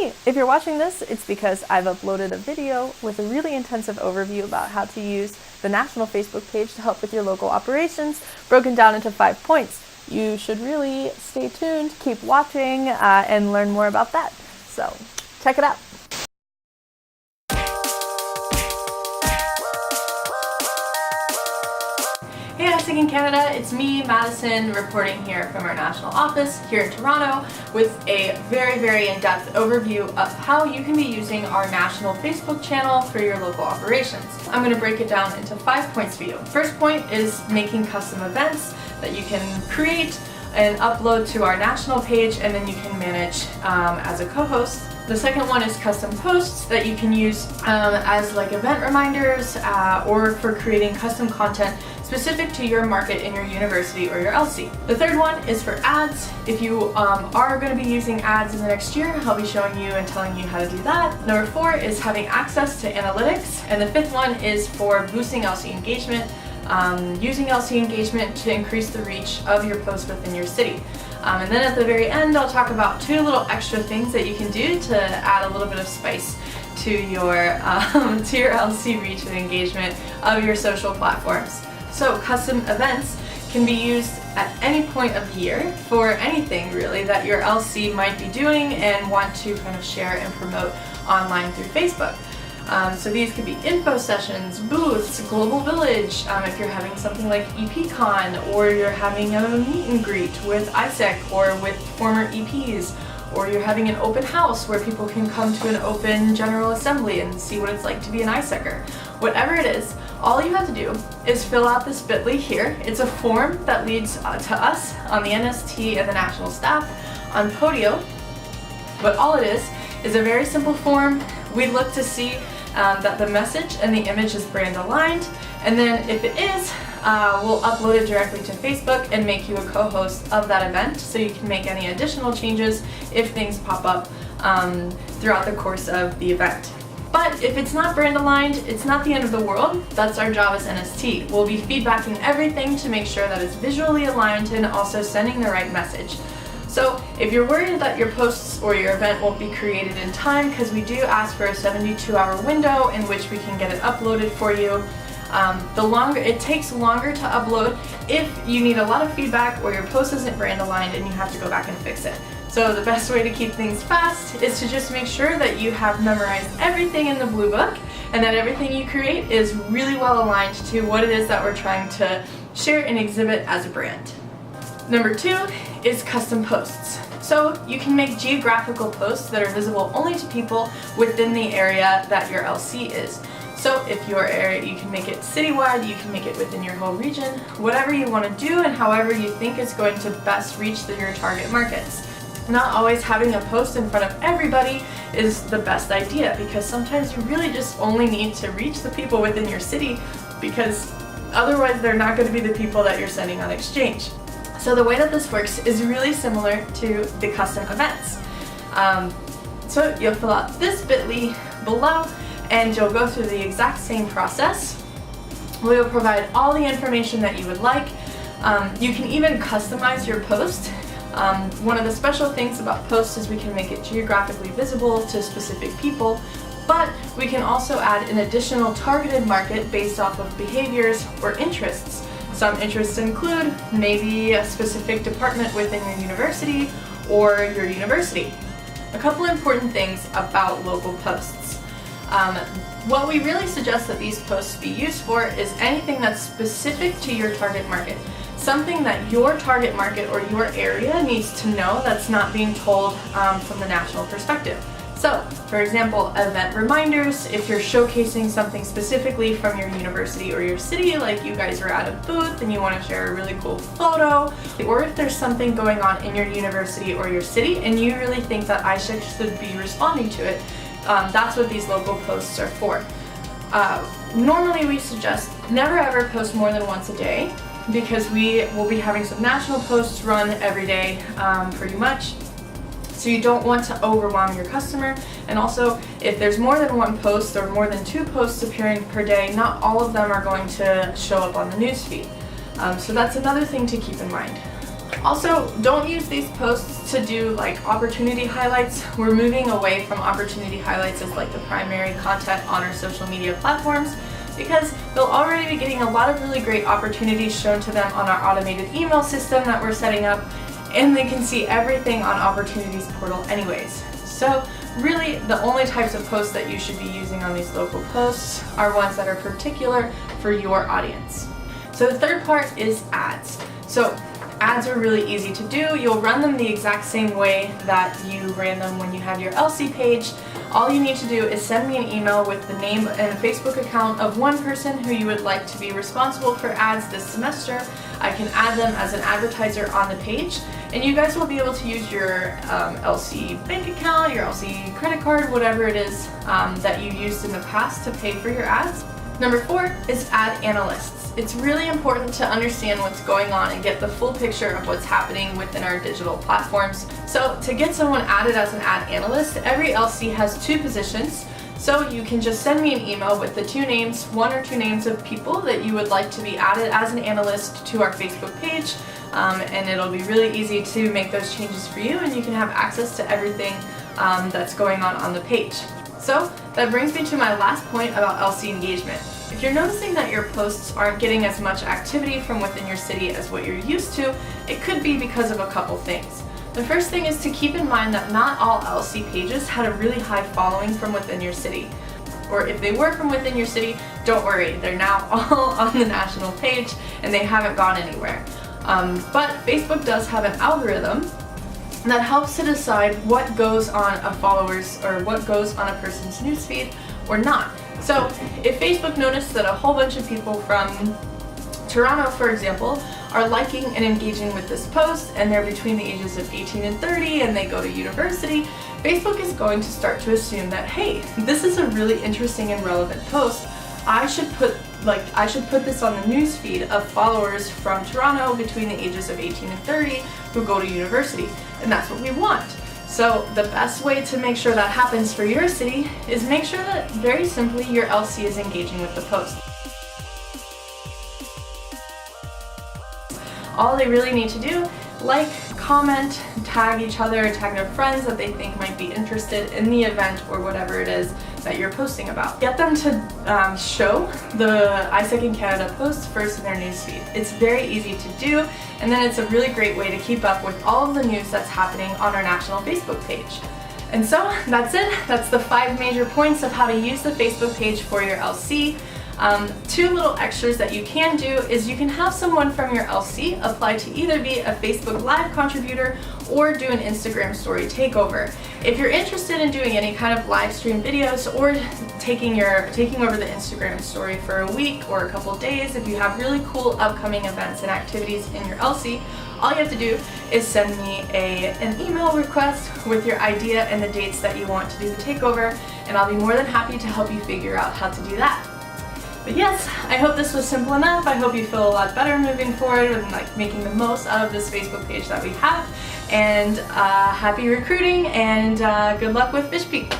Hey, if you're watching this, it's because I've uploaded a video with a really intensive overview about how to use the national Facebook page to help with your local operations, broken down into 5 points. You should really stay tuned, keep watching, and learn more about that. So, check it out. Hey iSig in Canada, it's me, Madison, reporting here from our national office here in Toronto with a very in-depth overview of how you can be using our national Facebook channel for your local operations. I'm going to break it down into 5 points for you. First point is making custom events that you can create and upload to our national page, and then you can manage as a co-host. The second one is custom posts that you can use as like event reminders or for creating custom content specific to your market in your university or your LC. The third one is for ads. If you are going to be using ads in the next year, I'll be showing you and telling you how to do that. Number 4 is having access to analytics. And the fifth one is for boosting LC engagement, using LC engagement to increase the reach of your post within your city. And then at the very end, I'll talk about 2 little extra things that you can do to add a little bit of spice to your LC reach and engagement of your social platforms. So custom events can be used at any point of the year for anything really that your LC might be doing and want to kind of share and promote online through Facebook. So these could be info sessions, booths, global village, if you're having something like EPCon, or you're having a meet and greet with iSig or with former EPs, or you're having an open house where people can come to an open general assembly and see what it's like to be an iSigger. Whatever it is, all you have to do is fill out this bit.ly here. It's a form that leads to us on the NST and the national staff on Podio. But all it is a very simple form. We look to see that the message and the image is brand aligned, and then if it is, we'll upload it directly to Facebook and make you a co-host of that event so you can make any additional changes if things pop up throughout the course of the event. But if it's not brand aligned, it's not the end of the world. That's our job as NST. We'll be feedbacking everything to make sure that it's visually aligned and also sending the right message. So if you're worried that your posts or your event won't be created in time, because we do ask for a 72-hour window in which we can get it uploaded for you, it takes longer to upload if you need a lot of feedback or your post isn't brand aligned and you have to go back and fix it. So the best way to keep things fast is to just make sure that you have memorized everything in the Blue Book and that everything you create is really well aligned to what it is that we're trying to share and exhibit as a brand. Number 2 is custom posts. So you can make geographical posts that are visible only to people within the area that your LC is. So if your area, you can make it citywide, you can make it within your whole region, whatever you want to do and however you think is going to best reach your target markets. Not always having a post in front of everybody is the best idea, because sometimes you really just only need to reach the people within your city, because otherwise they're not going to be the people that you're sending on exchange. So the way that this works is really similar to the custom events. So you'll fill out this bit.ly below and you'll go through the exact same process. We'll provide all the information that you would like. You can even customize your post. One of the special things about posts is we can make it geographically visible to specific people, but we can also add an additional targeted market based off of behaviors or interests. Some interests include maybe a specific department within your university or your university. A couple important things about local posts. What we really suggest that these posts be used for is anything that's specific to your target market. Something that your target market or your area needs to know that's not being told from the national perspective. So, for example, event reminders, if you're showcasing something specifically from your university or your city, like you guys are at a booth and you want to share a really cool photo, or if there's something going on in your university or your city and you really think that iSig should be responding to it, that's what these local posts are for. Normally we suggest never ever post more than once a day, because we will be having some national posts run every day pretty much. So you don't want to overwhelm your customer, and also if there's more than one post or more than 2 posts appearing per day, not all of them are going to show up on the newsfeed. So that's another thing to keep in mind. Also, don't use these posts to do like opportunity highlights. We're moving away from opportunity highlights as like the primary content on our social media platforms, because they'll already be getting a lot of really great opportunities shown to them on our automated email system that we're setting up, and they can see everything on Opportunities portal anyways. So really, the only types of posts that you should be using on these local posts are ones that are particular for your audience. So the third part is ads. So ads are really easy to do. You'll run them the exact same way that you ran them when you had your LC page. All you need to do is send me an email with the name and Facebook account of one person who you would like to be responsible for ads this semester. I can add them as an advertiser on the page, and you guys will be able to use your LC bank account, your LC credit card, whatever it is that you used in the past to pay for your ads. Number 4 is ad analysts. It's really important to understand what's going on and get the full picture of what's happening within our digital platforms. So to get someone added as an ad analyst, every LC has 2 positions. So you can just send me an email with the 2 names, 1 or 2 names of people that you would like to be added as an analyst to our Facebook page. And it'll be really easy to make those changes for you, and you can have access to everything that's going on the page. So that brings me to my last point about LC engagement. If you're noticing that your posts aren't getting as much activity from within your city as what you're used to, it could be because of a couple things. The first thing is to keep in mind that not all LC pages had a really high following from within your city. Or if they were from within your city, don't worry, they're now all on the national page and they haven't gone anywhere. But Facebook does have an algorithm that helps to decide what goes on a follower's or what goes on a person's newsfeed or not. So if Facebook noticed that a whole bunch of people from Toronto, for example, are liking and engaging with this post, and they're between the ages of 18 and 30 and they go to university, Facebook is going to start to assume that, hey, this is a really interesting and relevant post. I should put this on the newsfeed of followers from Toronto between the ages of 18 and 30 who go to university, and that's what we want. So the best way to make sure that happens for your city is make sure that, very simply, your LC is engaging with the post. All they really need to do, like, comment, tag each other, tag their friends that they think might be interested in the event or whatever it is that you're posting about. Get them to show the iSec in Canada post first in their newsfeed. It's very easy to do, and then it's a really great way to keep up with all of the news that's happening on our national Facebook page. And so that's it. That's the 5 major points of how to use the Facebook page for your LC. 2 little extras that you can do is you can have someone from your LC apply to either be a Facebook Live contributor or do an Instagram story takeover. If you're interested in doing any kind of live stream videos or taking over the Instagram story for a week or a couple days, if you have really cool upcoming events and activities in your LC, all you have to do is send me an email request with your idea and the dates that you want to do the takeover, and I'll be more than happy to help you figure out how to do that. But yes, I hope this was simple enough. I hope you feel a lot better moving forward and making the most out of this Facebook page that we have. And happy recruiting, and good luck with Fish Peak.